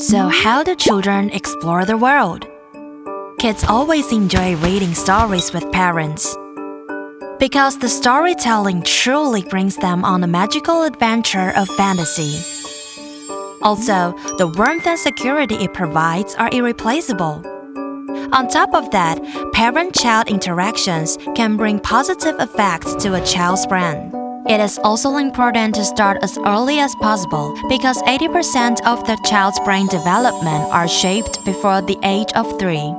So how do children explore the world? Kids always enjoy reading stories with parents because the storytelling truly brings them on a magical adventure of fantasy. Also, the warmth and security it provides are irreplaceable. On top of that, parent-child interactions can bring positive effects to a child's brain. It is also important to start as early as possible because 80% of the child's brain development are shaped before the age of 3.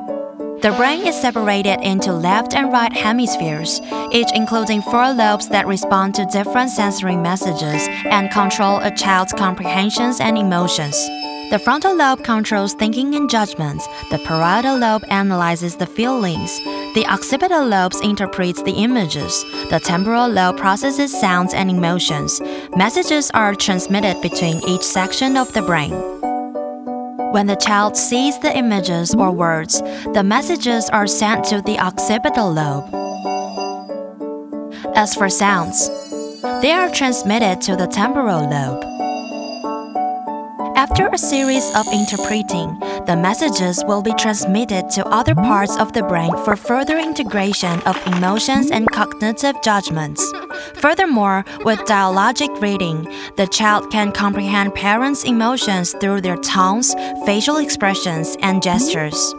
The brain is separated into left and right hemispheres, each including 4 lobes that respond to different sensory messages and control a child's comprehensions and emotions. The frontal lobe controls thinking and judgments, the parietal lobe analyzes the feelings, the occipital lobes interprets the images, the temporal lobe processes sounds and emotions. Messages are transmitted between each section of the brain. When the child sees the images or words, the messages are sent to the occipital lobe. As for sounds, they are transmitted to the temporal lobe. After a series of interpreting, the messages will be transmitted to other parts of the brain for further integration of emotions and cognitive judgments. Furthermore, with dialogic reading, the child can comprehend parents' emotions through their tones, facial expressions, and gestures.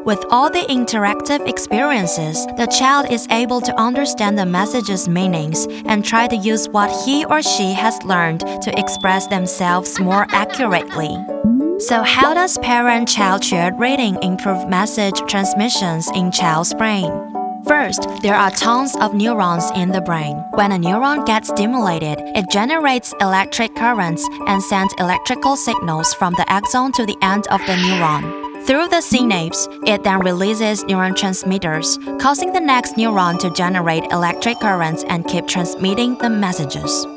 With all the interactive experiences, the child is able to understand the message's meanings and try to use what he or she has learned to express themselves more accurately. So how does parent-child shared reading improve message transmissions in child's brain? First, there are tons of neurons in the brain. When a neuron gets stimulated, it generates electric currents and sends electrical signals from the axon to the end of the neuron. Through the synapse, it then releases neurotransmitters, causing the next neuron to generate electric currents and keep transmitting the messages.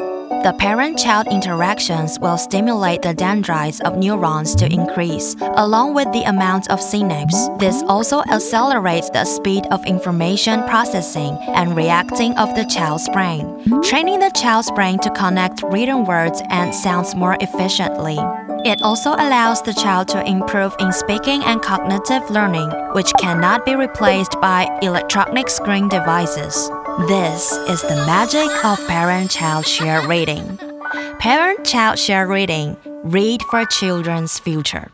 The parent-child interactions will stimulate the dendrites of neurons to increase, along with the amount of synapse. This also accelerates the speed of information processing and reacting of the child's brain, training the child's brain to connect written words and sounds more efficiently. It also allows the child to improve in speaking and cognitive learning, which cannot be replaced by electronic screen devices. This is the magic of parent-child shared reading. Parent-child shared reading. Read for children's future.